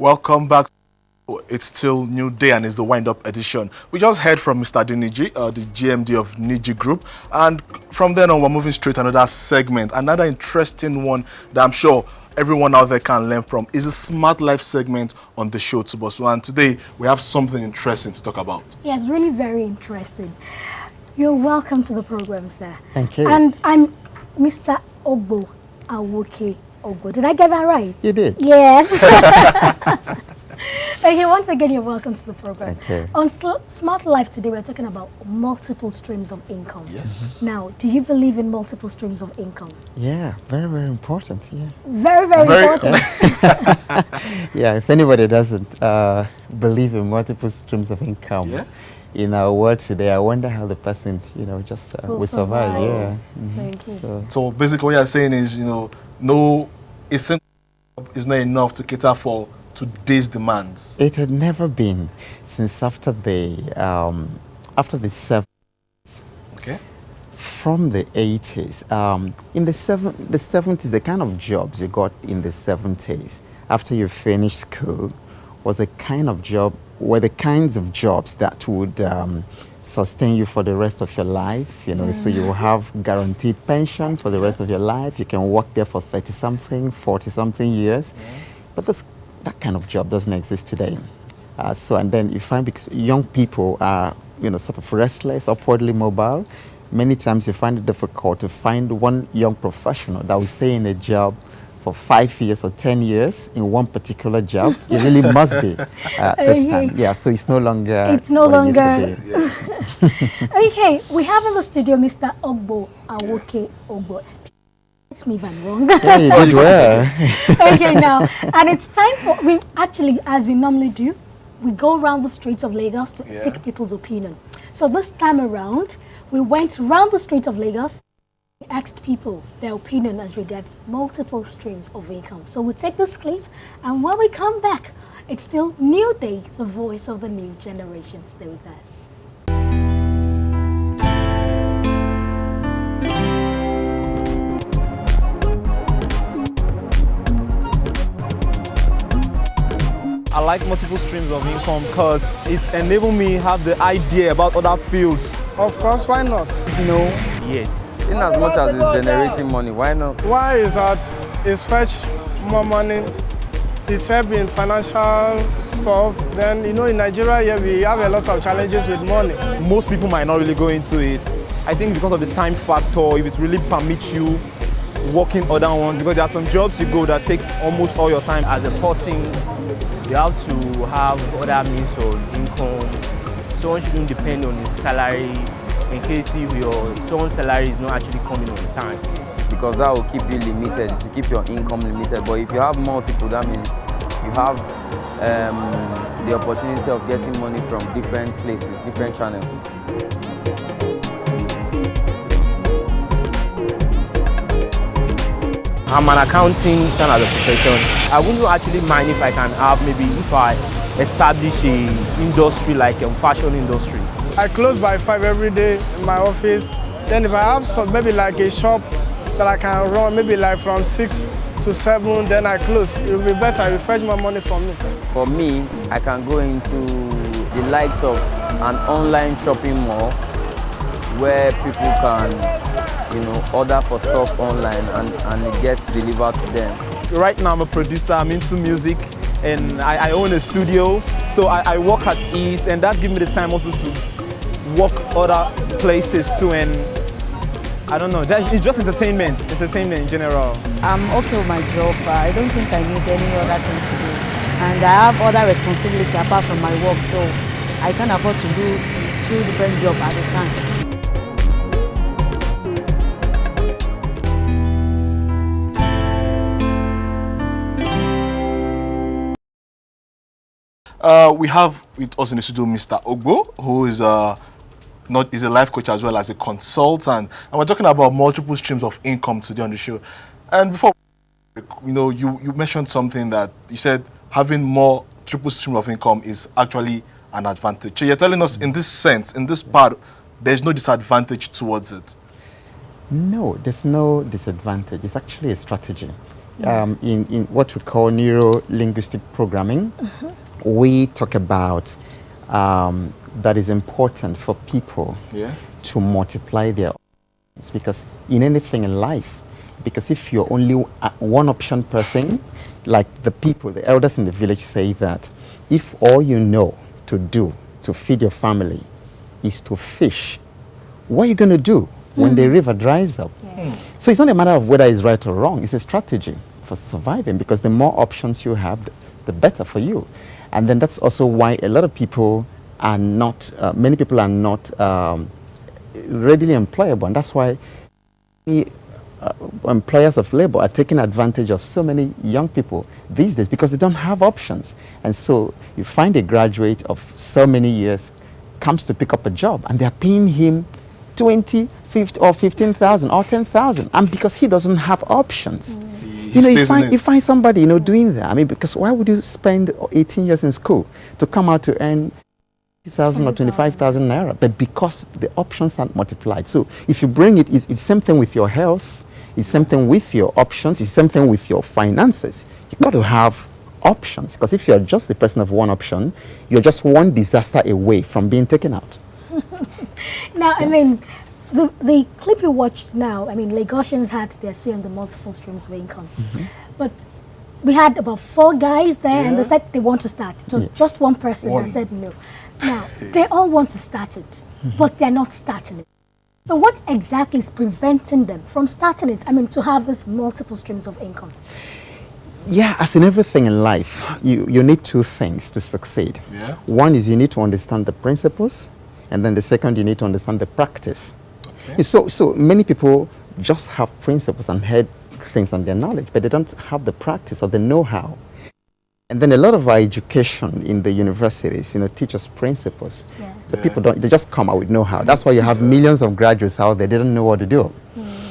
Welcome back. It's still new day and it's the wind-up edition. We just heard from Mr. Diniji, the GMD of Niji Group, and from then on we're moving straight to another segment, another interesting one that I'm sure everyone out there can learn from is the Smart Life segment on the show, Tuboso. And today we have something interesting to talk about. Yes, really very interesting. You're welcome to the program, sir. Thank you. And I'm Mr. Ogbo, Awoke Ogbo. Did I get that right? You did. Yes. Okay, once again, you're welcome to the program. Thank you. On Smart Life today, we're talking about multiple streams of income. Yes. Now, do you believe in multiple streams of income? Yeah, very, very important. Yeah. Very important. Yeah, if anybody doesn't believe in multiple streams of income in our world today, I wonder how the person, just will survive. Yeah. Thank you. So basically what you're saying is, no, a single job is not enough to cater for today's demands. It had never been since after the 70s. Okay. From the 80s. In the 70s, the kind of jobs you got in the 70s after you finished school were the kinds of jobs that would sustain you for the rest of your life. So you will have guaranteed pension for the rest of your life. You can work there for 30-something, 40-something years. But that kind of job doesn't exist today. And then you find, because young people are, sort of restless, upwardly mobile, many times you find it difficult to find one young professional that will stay in a job for 5 years or 10 years in one particular job. It really must be this time. Yeah, so it's no longer. It's no longer. It Okay, we have in the studio Mr. Ogbo, Awoke Ogbo. Correct me if I'm wrong. Yeah, you did well. Okay, now, and it's time for, we actually, as we normally do, we go around the streets of Lagos to seek people's opinion. So this time around, we went around the streets of Lagos, we asked people their opinion as regards multiple streams of income. So we'll take this clip, and when we come back, it's still New Day, the voice of the new generation. Stay with us. I like multiple streams of income because it's enabled me to have the idea about other fields. Of course, why not? No. Yes. In as much as it's generating money, why not? Why is that? It's fetch more money. It's helping financial stuff. Then, in Nigeria, here we have a lot of challenges with money. Most people might not really go into it. I think because of the time factor, if it really permits you working other ones, because there are some jobs you go that takes almost all your time. As a person, you have to have other means of income. Someone shouldn't depend on his salary in case if someone's salary is not actually coming on time. Because that will keep you limited, to keep your income limited. But if you have multiple, that means you have the opportunity of getting money from different places, different channels. I'm an accounting kind of a profession. I wouldn't actually mind if I can have, maybe if I establish a industry like a fashion industry. I close by 5 every day in my office. Then if I have some, maybe like a shop that I can run, maybe like from 6 to 7, then I close. It will be better, it will fetch more money for me. For me, I can go into the likes of an online shopping mall where people can order for stuff online and it gets delivered to them. Right now I'm a producer, I'm into music, and I own a studio, so I work at ease, and that gives me the time also to work other places too, and I don't know, it's just entertainment in general. I'm okay with my job, but I don't think I need any other thing to do. And I have other responsibility apart from my work, so I can afford to do 2 different jobs at a time. We have with us in the studio Mr. Ogbo, who is is a life coach as well as a consultant, and we're talking about multiple streams of income today on the show. And before, you mentioned something that you said having more triple stream of income is actually an advantage. So you're telling us in this sense, in this part, there's no disadvantage towards it. No, there's no disadvantage. It's actually a strategy. in what we call neuro-linguistic programming, we talk about that is important for people to multiply their options, because in anything in life, because if you're only one option person, like the elders in the village say that if all you know to do to feed your family is to fish, what are you going to do when the river dries up? So it's not a matter of whether it's right or wrong, it's a strategy for surviving, because the more options you have, the better for you. And then that's also why a lot of people are not, many people are not readily employable, and that's why employers of labor are taking advantage of so many young people these days, because they don't have options. And so you find a graduate of so many years comes to pick up a job, and they're paying him 20, 50, or 15,000 or 10,000, and because he doesn't have options. You find somebody, doing that. I mean, because why would you spend 18 years in school to come out to earn 20,000 or 25,000 naira? But because the options aren't multiplied. So if you bring it's the same thing with your health, it's the same thing with your options, it's the same thing with your finances. You've got to have options, because if you're just the person of one option, you're just one disaster away from being taken out. Now, I mean, the clip you watched now, I mean, Lagosians had their say on the multiple streams of income. But we had about 4 guys there, and they said they want to start. It was just one person that said no. Now, they all want to start it, but they're not starting it. So what exactly is preventing them from starting it? I mean, to have this multiple streams of income? Yeah, as in everything in life, you need 2 things to succeed. One is you need to understand the principles, and then the second, you need to understand the practice. So many people just have principles and head things on their knowledge, but they don't have the practice or the know-how. And then a lot of our education in the universities, teach us principles. The people they just come out with know-how. That's why you have millions of graduates out there, they don't know what to do.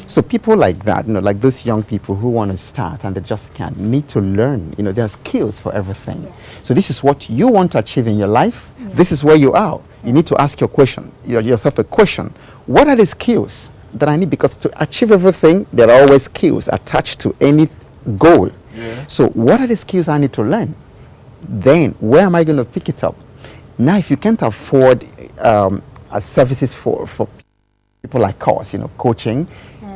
So people like that, like those young people who want to start and they just can't, need to learn. There are skills for everything. So this is what you want to achieve in your life. This is where you are. You need to ask yourself a question. What are the skills that I need? Because to achieve everything, there are always skills attached to any goal. So what are the skills I need to learn? Then where am I going to pick it up? Now, if you can't afford services for people like us, coaching,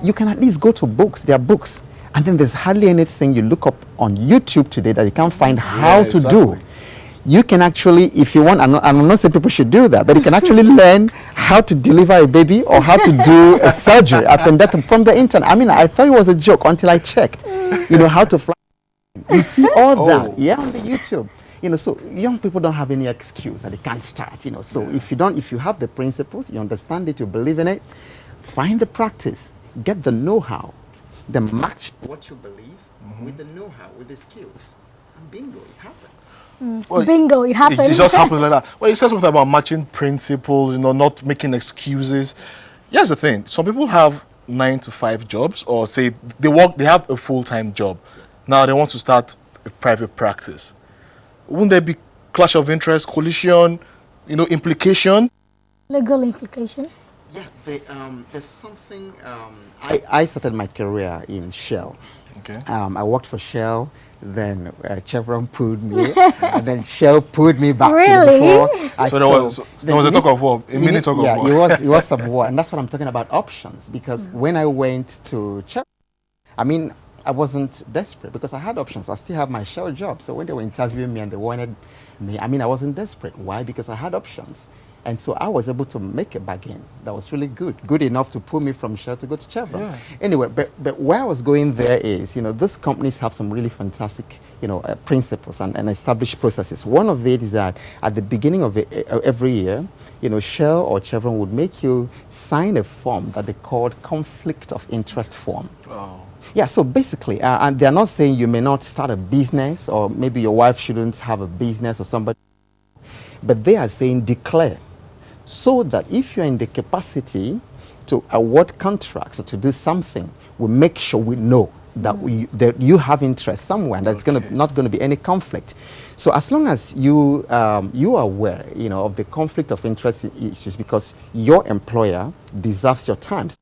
you can at least go to books. There are books. And then there's hardly anything you look up on YouTube today that you can't find how to do. You can actually, if you want, I'm not saying people should do that, but you can actually learn how to deliver a baby or how to do a surgery appendectomy from the internet. I mean, I thought it was a joke until I checked, how to fly. You see all that, on the YouTube. So young people don't have any excuse that they can't start, So if you have the principles, you understand it, you believe in it, find the practice, get the know-how, then match what you believe with the know-how, with the skills, and bingo, it happens. Well, bingo, it happens. It just happens like that. Well, you said something about matching principles, not making excuses. Here's the thing. Some people have 9 to 5 jobs, or say they have a full-time job. Now they want to start a private practice. Wouldn't there be clash of interest, collision, implication? Legal implication? Yeah, there's something. I started my career in Shell. Okay. I worked for Shell. Then Chevron pulled me, and then Shell pulled me back really? to before. So there was a talk of war, a mini talk of war. Yeah, it was some war, and that's what I'm talking about, options. Because when I went to Chevron, I mean, I wasn't desperate because I had options. I still have my Shell job. So when they were interviewing me and they wanted me, I mean, I wasn't desperate. Why? Because I had options. And so I was able to make a bargain that was really good enough to pull me from Shell to go to Chevron. Yeah. Anyway, but where I was going there is, those companies have some really fantastic, principles and established processes. One of it is that at the beginning of every year, Shell or Chevron would make you sign a form that they called conflict of interest form. Oh. Yeah, so basically, and they're not saying you may not start a business, or maybe your wife shouldn't have a business or somebody, but they are saying declare, so that if you're in the capacity to award contracts or to do something, we make sure we know that that you have interest somewhere, and that's not going to be any conflict. So as long as you you are aware, of the conflict of interest issues, because your employer deserves your time. So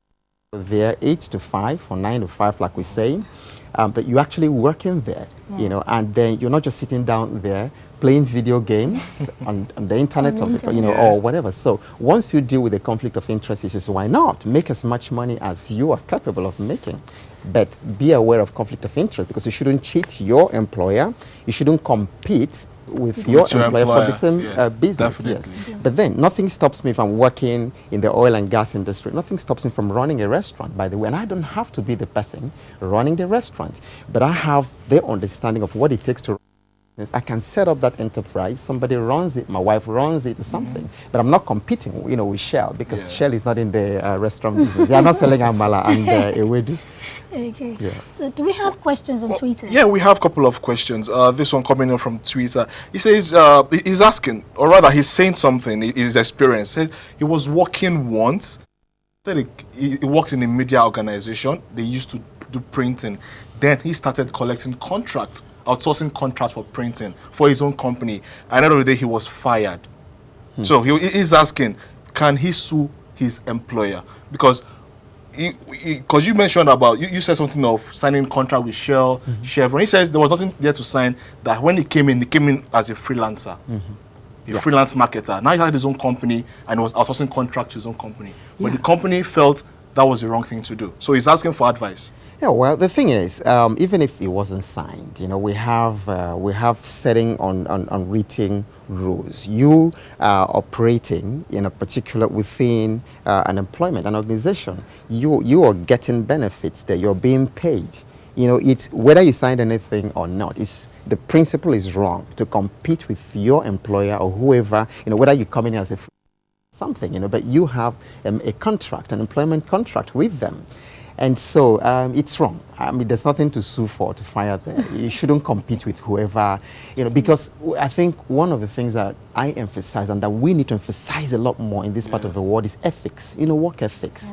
they're 8 to 5 or 9 to 5, like we say, that you're actually working there, you know, and then you're not just sitting down there playing video games on the internet, you know, or whatever. So once you deal with the conflict of interest issues, why not make as much money as you are capable of making? But be aware of conflict of interest, because you shouldn't cheat your employer. You shouldn't compete with your employer for the same business. Definitely. Yes. But then nothing stops me from working in the oil and gas industry. Nothing stops me from running a restaurant, by the way. And I don't have to be the person running the restaurant, but I have the understanding of what it takes to. I can set up that enterprise, somebody runs it, my wife runs it or something, but I'm not competing, you know, with Shell, because Shell is not in the restaurant business. They are not selling amala and ewedu. Okay. Yeah. So do we have questions on Twitter? Yeah, we have a couple of questions. This one coming in from Twitter. He says, he's asking, or rather he's saying something, his experience. Says he was working once, he worked in a media organization. They used to do printing. Then he started collecting contracts, outsourcing contracts for printing for his own company. At the end of the day, he was fired. So he's asking, can he sue his employer? Because you mentioned about, you said something of signing contract with Shell, Chevron. He says there was nothing there to sign, that when he came in as a freelancer, a freelance marketer. Now he had his own company and he was outsourcing contracts to his own company. But the company felt that was the wrong thing to do. So he's asking for advice. Yeah, well, the thing is, even if it wasn't signed, you know, we have setting on written rules. You are operating in a particular within an employment, an organization. You are getting benefits there. You're being paid. You know, it's whether you signed anything or not. It's the principle is wrong to compete with your employer or whoever. You know, whether you're coming as a something, you know, but you have a contract, an employment contract with them. And so it's wrong. I mean, there's nothing to sue for, to fire there. You shouldn't compete with whoever, you know, because I think one of the things that I emphasize and that we need to emphasize a lot more in this part of the world is ethics, you know, work ethics.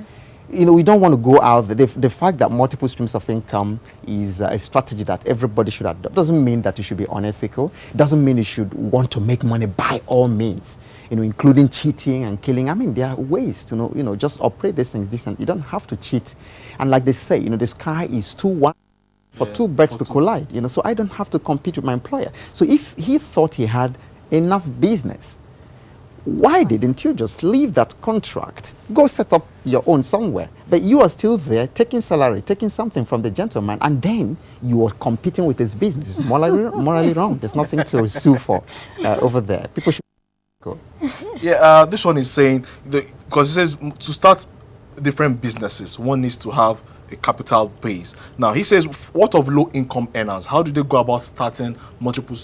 You know, we don't want to go out there. The fact that multiple streams of income is a strategy that everybody should adopt doesn't mean that you should be unethical. It doesn't mean you should want to make money by all means, you know, including cheating and killing. I mean, there are ways to know, you know, just operate these things decent. You don't have to cheat. And like they say, you know, the sky is too wide for two birds to collide, you know, so I don't have to compete with my employer. So if he thought he had enough business, why didn't you just leave that contract, go set up your own somewhere? But you are still there taking salary, taking something from the gentleman, and then you are competing with his business. It's morally wrong. There's nothing to sue for over there. People should go. Yeah, this one is saying, because it says to start different businesses, one needs to have a capital base. Now, he says, what of low-income earners? How do they go about starting multiple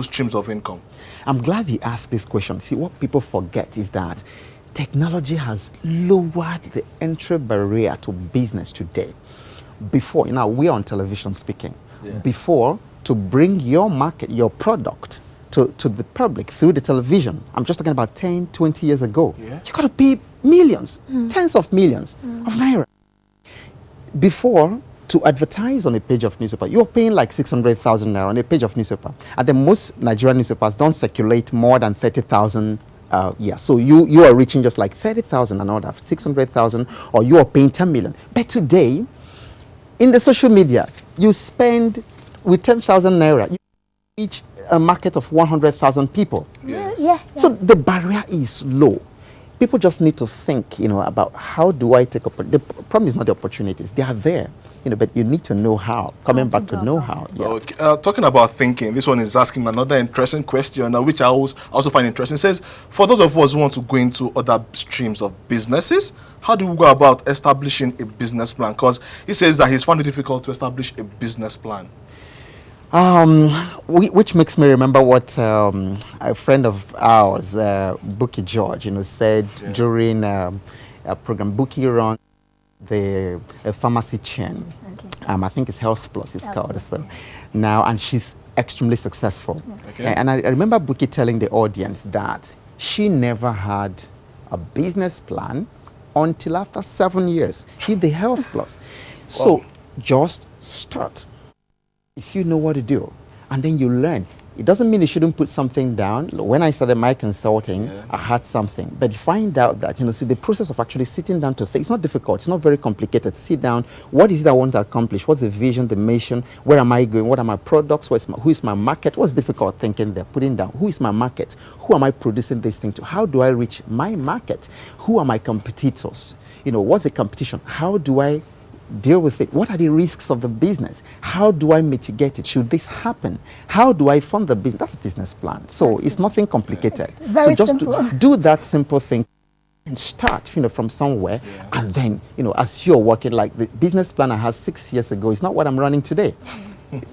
streams of income? I'm glad he asked this question. See, what people forget is that technology has lowered the entry barrier to business today. Before, you know, we're on television speaking. Before, to bring your market, your product to the public through the television, I'm just talking about 10, 20 years ago, you got to pay millions, tens of millions of naira. Before, to advertise on a page of newspaper, you're paying like 600,000 naira on a page of newspaper. And then most Nigerian newspapers don't circulate more than 30,000. So you are reaching just like 30,000 and all that, 600,000, or you are paying 10 million. But today, in the social media, you spend with 10,000 naira, you reach a market of 100,000 people. So the barrier is low. People just need to think, you know, about how do I take up. The problem is not the opportunities; they are there, you know, but you need to know how. Coming back to know how. Okay. Talking about thinking, this one is asking another interesting question, which I also find interesting. It says, for those of us who want to go into other streams of businesses, how do we go about establishing a business plan? Because he says that he's found it difficult to establish a business plan. Which makes me remember what a friend of ours, Buki George, you know, said during a program. Buki runs the pharmacy chain. I think it's Health Plus, it's called. So now, and she's extremely successful. And I remember Buki telling the audience that she never had a business plan until after 7 years. See, the Health Plus. So just start. If you know what to do, and then you learn, It doesn't mean you shouldn't put something down. When I started my consulting, I had something. But you find out that, see, the process of actually sitting down to think, it's not difficult. It's not very complicated. Sit down. What is it I want to accomplish? What's the vision, the mission? Where am I going? What are my products? Who is my market? What's difficult thinking there? Putting down. Who is my market? Who am I producing this thing to? How do I reach my market? Who are my competitors? What's the competition? How do I deal with it? What are the risks of the business? How do I mitigate it? Should this happen? How do I fund the business? That's business plan. So it's nothing complicated. It's very so just simple. do that simple thing and start, from somewhere. And then, as you're working, like the business plan I had 6 years ago is not what I'm running today.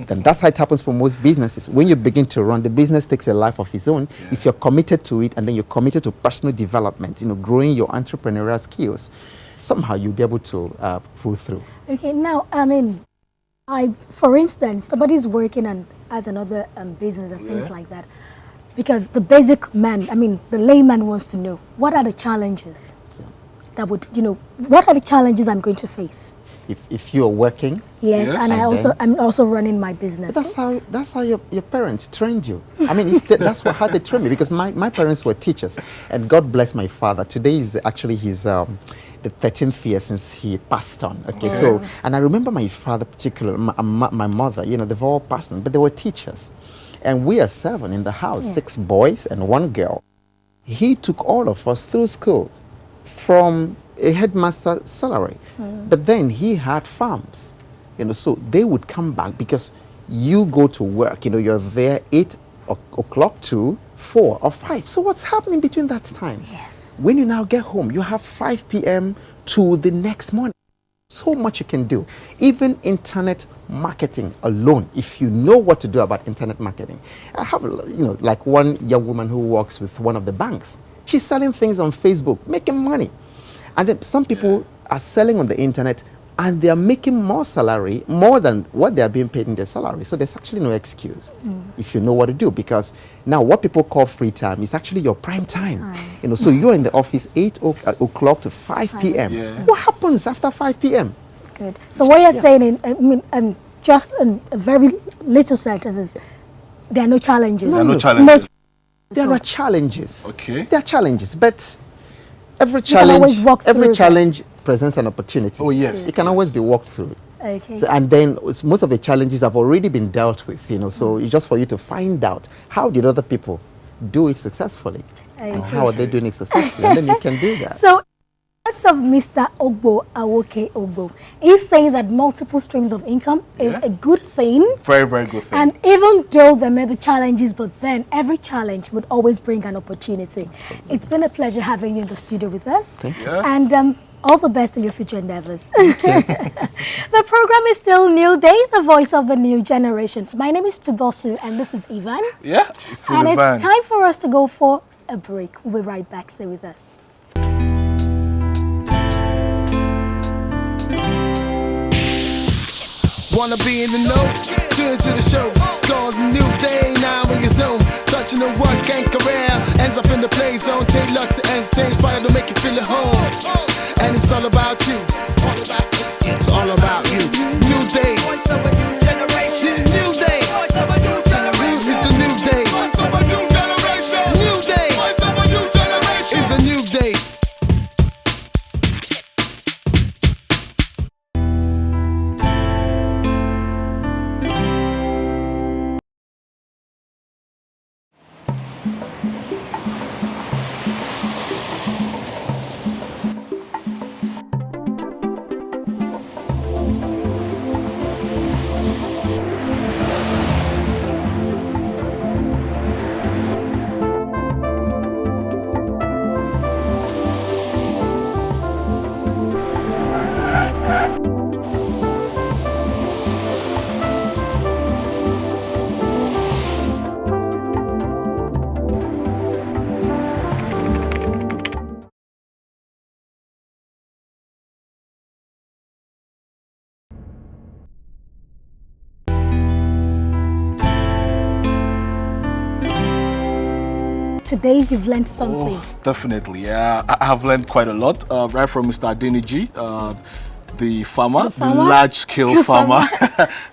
And that's how it happens for most businesses. When you begin to run, the business takes a life of its own. If you're committed to it, and then you're committed to personal development, growing your entrepreneurial skills, somehow you'll be able to pull through. Okay, now, for instance, somebody's working as another business and things like that, because the basic man, the layman wants to know, what are the challenges that would, what are the challenges I'm going to face? If you're working, yes, and I'm also running my business. That's how your parents trained you. That's how they trained me, because my parents were teachers, and God bless my father. Today is actually his the 13th year since he passed on. Okay, so, and I remember my father, particularly my mother. They've all passed on, but they were teachers, and we are 7 in the house, 6 boys and 1 girl. He took all of us through school from a headmaster salary, but then he had farms, so they would come back, because you go to work, you're there 8 o'clock to 4 or 5. So what's happening between that time? Yes. When you now get home, you have 5 p.m. to the next morning. So much you can do. Even internet marketing alone, if you know what to do about internet marketing. I have, like one young woman who works with one of the banks. She's selling things on Facebook, making money. And then some people are selling on the internet, and they are making more than what they are being paid in their salary. So there's actually no excuse if you know what to do, because now what people call free time is actually your prime time. So you're in the office 8 o'clock to 5 p.m. What happens after 5 p.m.? Good. So what you're saying, just in a very little sentence, is there are no challenges. There are no challenges. There are challenges. Okay. There are challenges, but every challenge presents an opportunity. Oh, yes. It can always be walked through. Okay. So, and then most of the challenges have already been dealt with, so it's just for you to find out how did other people do it successfully, and how are they doing it successfully, and then you can do that. So, words of Mr. Ogbo, Awoke Ogbo, he's saying that multiple streams of income is a good thing. Very, very good thing. And even though there may be challenges, but then every challenge would always bring an opportunity. Absolutely. It's been a pleasure having you in the studio with us. Thank you. And all the best in your future endeavors. The program is still New Day, the voice of the new generation. My name is Tubosu, and this is Ivan. Yeah, it's still And Ivan. it's time for us to go for a break. We'll be right back. Stay with us. Wanna be in the know? Tune into the show. It's called a New Day, now in your zone. Touching the work and career. Ends up in the play zone. Take luck to entertain, inspire to make you feel at home. And it's all about you. It's all about you. New Day. It's a new generation. New Day. It's the New Day. New Day. It's a new day. Today you've learned something. Oh, definitely, yeah. I have learned quite a lot, right from Mr. Adeniji. the farmer, the large-scale farmer,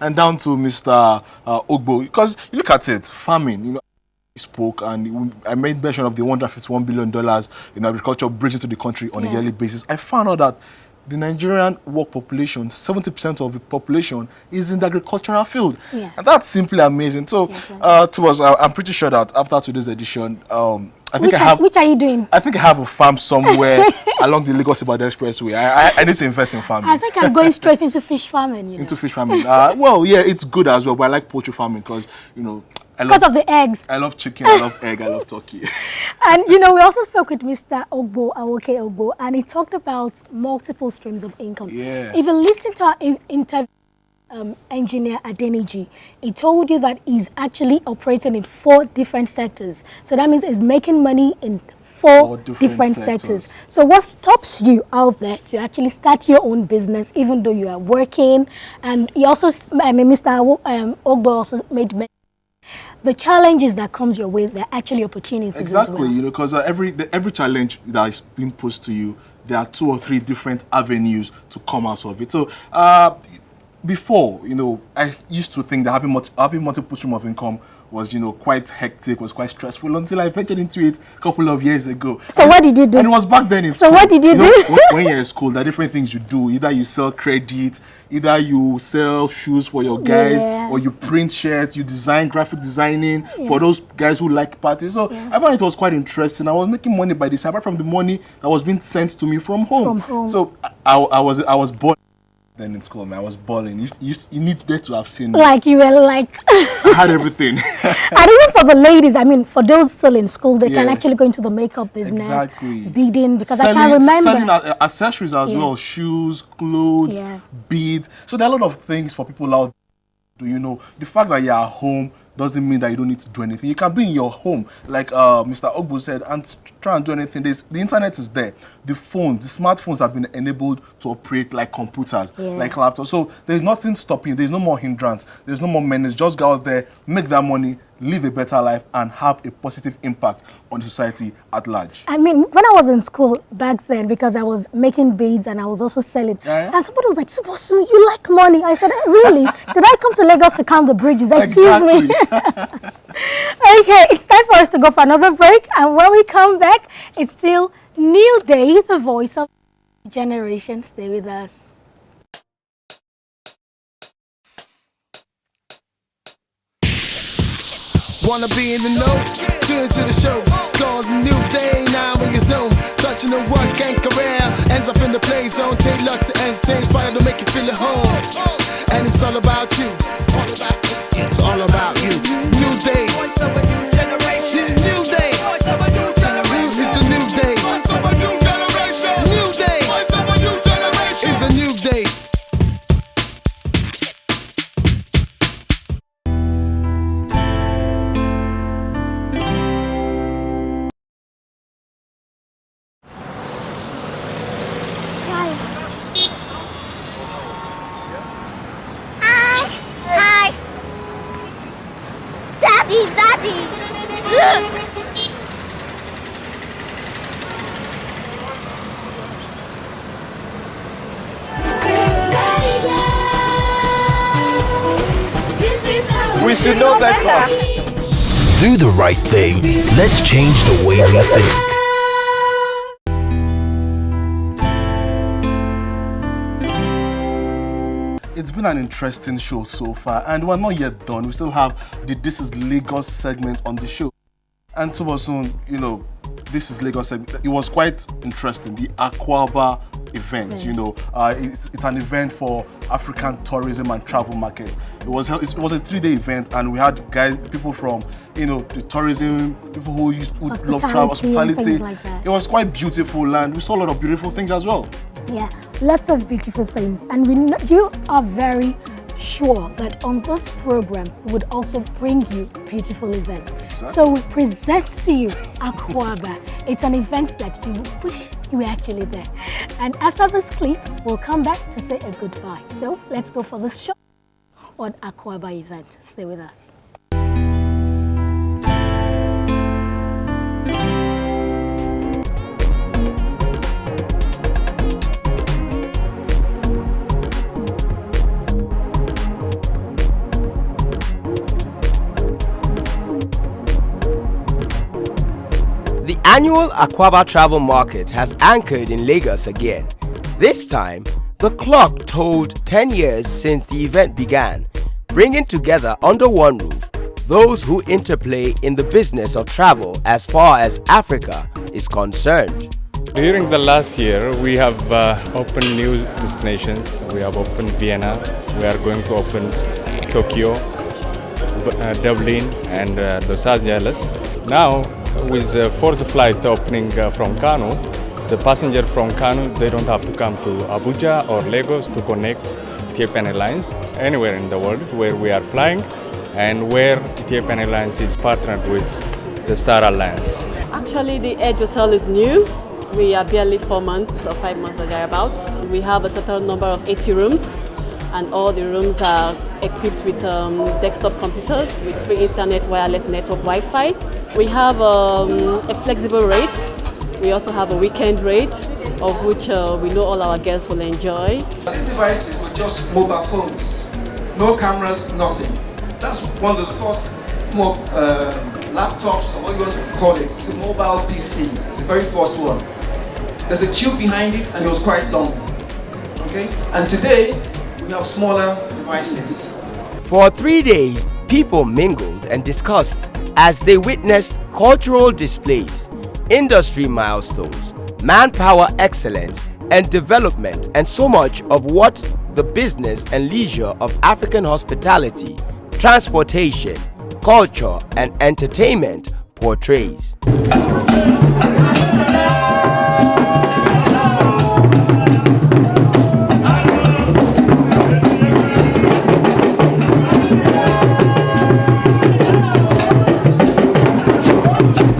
and down to Mr. Ogbo. Because you look at it, farming, you know, spoke and I made mention of the $151 billion in agriculture brings into the country on a yearly basis. I found out that the Nigerian work population, 70% of the population is in the agricultural field. And that's simply amazing. So, I'm pretty sure that after today's edition, I think which are you doing? I think I have a farm somewhere along the Lagos-Ibadan Expressway. I need to invest in farming. I think I'm going straight into fish farming. You know? Into fish farming. Well, yeah, it's good as well, but I like poultry farming because, you know, because of the eggs. I love chicken, I love egg, I love turkey. And, you know, we also spoke with Mr. Ogbo, Awoke Ogbo, and he talked about multiple streams of income. If you listen to our interview, engineer Adeniji, he told you that he's actually operating in 4 different sectors. So that means he's making money in 4 different sectors. So what stops you out there to actually start your own business, even though you are working? And he also, Mr. Ogbo also made mention the challenges that comes your way, they're actually opportunities. Exactly, as well. you know, because every challenge that is being posed to you, there are 2 or 3 different avenues to come out of it. So before, you know, I used to think that having multiple stream of income was, you know, quite hectic, was quite stressful until I ventured into it a couple of years ago. So what did you do? And it was back then in school. So what did you do? When you're in school, there are different things you do. Either you sell credit, either you sell shoes for your guys, or you print shirts, you design graphic designing for those guys who like parties. So I found it was quite interesting. I was making money by this, apart from the money that was being sent to me from home. So I was born. Then in school, man, I was balling. You needed to have seen me. Like you were like... I had everything. And even for the ladies, I mean, for those still in school, they can actually go into the makeup business. Beading, because I can remember. Selling accessories as well, shoes, clothes, beads. So there are a lot of things for people out there. You know, the fact that you're at home doesn't mean that you don't need to do anything. You can be in your home, like Mr. Ogbo said, and try and do anything. The internet is there. The smartphones have been enabled to operate like computers, like laptops. So there's nothing stopping you. There's no more hindrance. There's no more menace. Just go out there, make that money, live a better life, and have a positive impact on society at large. I mean, when I was in school back then, because I was making beads and I was also selling, and somebody was like, Subosu, you like money? I said, really? Did I come to Lagos to count the bridges? Excuse me. Okay, it's time for us to go for another break. And when we come back, it's still New Day, the voice of generation. Stay with us. Wanna be in the know? Tune into the show. It's called New Day, now in your zone. Touching the work and career. Ends up in the play zone. Take luck to entertain. Inspired to make you feel at home. And it's all about you. It's all about you. It's New Day. It's a new generation. New Day. It's the New Day. It's a new generation. New Day. It's a new generation. It's a new day. Hi. Daddy. Look. We should know better. Do the right thing. Let's change the way we think. It's been an interesting show so far, and we're not yet done. We still have the This is Lagos segment on the show. And so soon, you know, This is Lagos segment. It was quite interesting, the Akwaba event, you know. It's an event for African tourism and travel market. It was a 3-day event, and we had people from, you know, the tourism, people who love travel, hospitality. Like that. It was quite beautiful, and we saw a lot of beautiful things as well. Yeah, lots of beautiful things. And we know, you are very sure that on this program we would also bring you beautiful events. Exactly. So we present to you Akwaba. It's an event that you wish you were actually there. And after this clip, we'll come back to say a goodbye. So let's go for this show on Akwaba event. Stay with us. annual Akwaba Travel Market has anchored in Lagos again. This time, the clock told 10 years since the event began, bringing together under one roof those who interplay in the business of travel as far as Africa is concerned. During the last year, we have opened new destinations. We have opened Vienna. We are going to open Tokyo, Dublin, and Los Angeles. Now, with the fourth flight opening from Kano, the passenger from Kano, they don't have to come to Abuja or Lagos to connect Ethiopian Airlines anywhere in the world where we are flying and where Ethiopian Airlines is partnered with the Star Alliance. Actually, the Edge Hotel is new. We are barely 4 months or 5 months or thereabouts. We have a total number of 80 rooms, and all the rooms are equipped with desktop computers with free internet, wireless network, Wi-Fi. We have a flexible rate. We also have a weekend rate, of which we know all our guests will enjoy. These devices were just mobile phones, no cameras, nothing. That's one of the first laptops, or what you want to call it. It's a mobile PC, the very first one. There's a tube behind it, and it was quite long. Okay, and today we have smaller devices. For 3 days, people mingled and discussed as they witnessed cultural displays, industry milestones, manpower excellence and development, and so much of what the business and leisure of African hospitality, transportation, culture and entertainment portrays.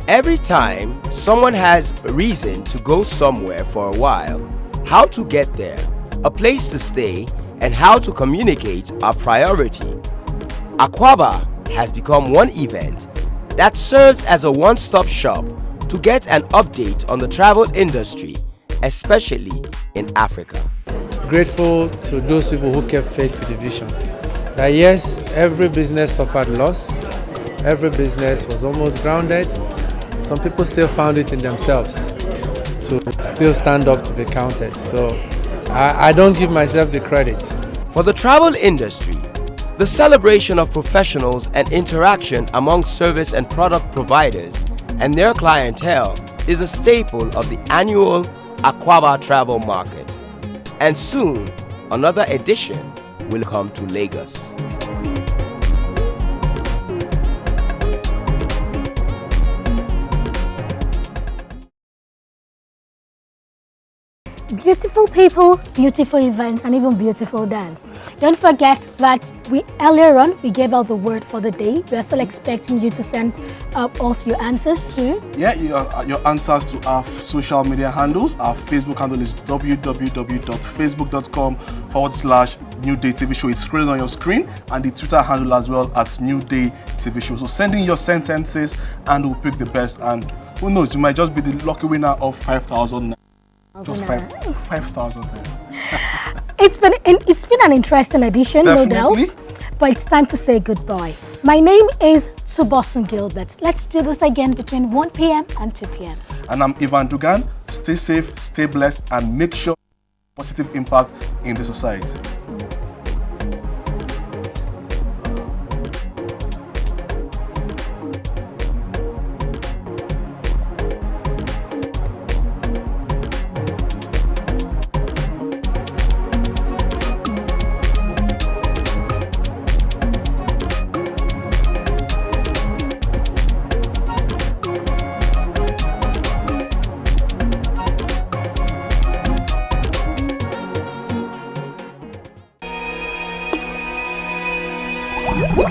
Every time someone has a reason to go somewhere for a while, how to get there, a place to stay, and how to communicate are priority. Akwaba has become one event that serves as a one-stop shop to get an update on the travel industry, especially in Africa. Grateful to those people who kept faith with the vision. That yes, every business suffered loss, every business was almost grounded. Some people still found it in themselves to still stand up to be counted. So I don't give myself the credit. For the travel industry, the celebration of professionals and interaction among service and product providers and their clientele is a staple of the annual Akwaba Travel Market. And soon, another edition will come to Lagos. Beautiful people, beautiful events, and even beautiful dance. Don't forget that earlier on we gave out the word for the day. We are still expecting you to send us your answers to. Yeah, your answers to our social media handles. Our Facebook handle is www.facebook.com/New Day TV Show. It's scrolling on your screen, and the Twitter handle as well at New Day TV Show. So send in your sentences, and we'll pick the best. And who knows, you might just be the lucky winner of 5,000. Just 5,000. It's been an interesting edition, Definitely. No doubt. But it's time to say goodbye. My name is Subosun Gilbert. Let's do this again between 1 p.m. and 2 p.m. And I'm Ivan Dugan. Stay safe, stay blessed, and make sure positive impact in the society. What?